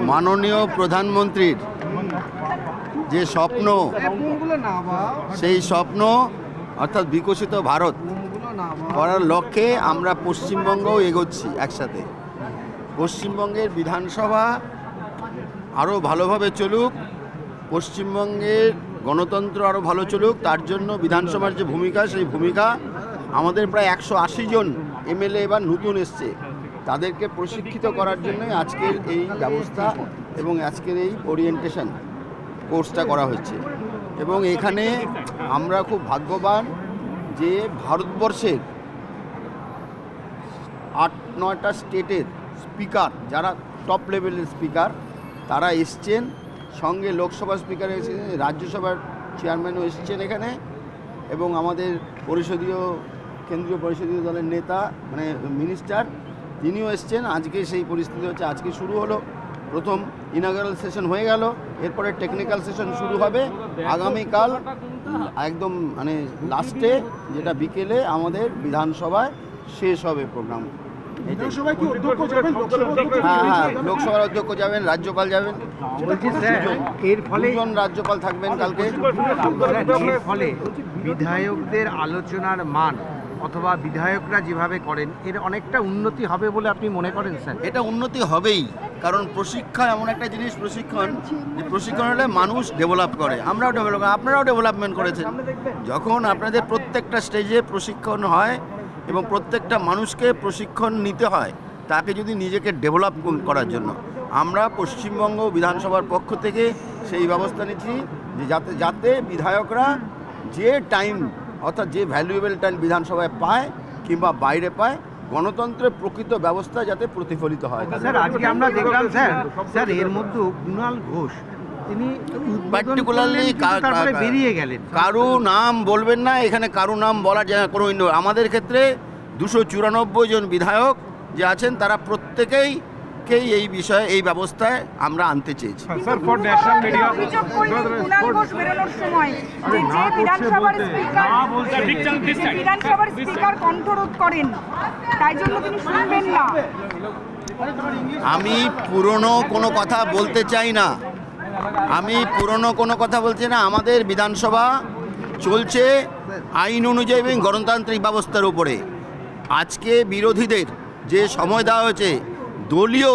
মাননীয় প্রধানমন্ত্রীর যে স্বপ্ন, সেই স্বপ্ন অর্থাৎ বিকশিত ভারত করার লক্ষ্যে আমরা পশ্চিমবঙ্গও এগোচ্ছি একসাথে। পশ্চিমবঙ্গের বিধানসভা আরও ভালোভাবে চলুক, পশ্চিমবঙ্গের গণতন্ত্র আরও ভালো চলুক, তার জন্য বিধানসভার যে ভূমিকা, সেই ভূমিকা আমাদের প্রায় 180 জন এমএলএ এবার নতুন এসছে, তাদেরকে প্রশিক্ষিত করার জন্য আজকের এই ব্যবস্থা এবং আজকের এই ওরিয়েন্টেশন কোর্সটা করা হচ্ছে। এবং এখানে আমরা খুব ভাগ্যবান যে ভারতবর্ষের 8-9টা স্টেটের স্পিকার, যারা টপ লেভেলের স্পিকার, তারা এসছেন, সঙ্গে লোকসভার স্পিকার এসেছেন, রাজ্যসভার চেয়ারম্যানও এসেছেন এখানে, এবং আমাদের কেন্দ্রীয় পরিষদীয় দলের নেতা মানে মিনিস্টার তিনিও এসছেন। আজকে সেই পরিস্থিতি হচ্ছে, আজকে শুরু হলো, প্রথম ইনাগারাল সেশন হয়ে গেল, এরপরে টেকনিক্যাল সেশন শুরু হবে আগামীকাল একদম মানে লাস্টে, যেটা বিকেলে আমাদের বিধানসভায় শেষ হবে প্রোগ্রাম। হ্যাঁ, লোকসভার অধ্যক্ষ যাবেন, রাজ্যপাল যাবেন, এর ফলে দুজন রাজ্যপাল থাকবেন কালকে। এর ফলে বিধায়কদের আলোচনার মান অথবা বিধায়করা যেভাবে করেন এর অনেকটা উন্নতি হবে বলে আপনি মনে করেন স্যার? এটা উন্নতি হবেই, কারণ প্রশিক্ষণ এমন একটা জিনিস, প্রশিক্ষণ হলে মানুষ ডেভেলপ করে, আমরাও ডেভেলপ, আপনারাও ডেভেলপমেন্ট করেছেন। যখন আপনাদের প্রত্যেকটা স্টেজে প্রশিক্ষণ হয় এবং প্রত্যেকটা মানুষকে প্রশিক্ষণ নিতে হয়, তাকে যদি নিজেকে ডেভেলপ করার জন্য, আমরা পশ্চিমবঙ্গ বিধানসভার পক্ষ থেকে সেই ব্যবস্থা নিচ্ছি যে যাতে বিধায়করা যে টাইম অর্থাৎ যে ভ্যালুয়েবল টাইম বিধানসভায় পায় কিংবা বাইরে পায়, গণতন্ত্রের প্রকৃত ব্যবস্থা যাতে প্রতিফলিত হয়। স্যার আজকে আমরা দেখলাম স্যার এর মধ্যে কুণাল ঘোষ তিনি পার্টিকুলারলি বেরিয়ে গেলেন। কারো নাম বলবেন না এখানে, কারো নাম বলার কোনো আমাদের ক্ষেত্রে 294 জন বিধায়ক যে আছেন, তারা প্রত্যেকেই এই বিষয়ে এই ব্যবস্থায় আমরা আনতে চেয়েছি। স্যার ফর ন্যাশনাল মিডিয়া অভিযোগ করলেন কুণাল ঘোষ বেরোনোর সময় যে বিধানসভার স্পিকার কণ্ঠরোধ করেন, তাই জন্য তিনি শুনবেন না। আমি পুরনো কোনো কথা বলতে চাই না, আমাদের বিধানসভা চলছে আইন অনুযায়ী এবং গণতান্ত্রিক ব্যবস্থার উপরে। আজকে বিরোধীদের যে সময় দেওয়া হয়েছে, দলীয়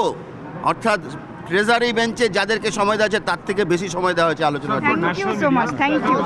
অর্থাৎ ট্রেজারি বেঞ্চে যাদেরকে সময় দেওয়া হয়েছে, তার থেকে বেশি সময় দেওয়া হয়েছে আলোচনার জন্য। Thank you so much, thank you.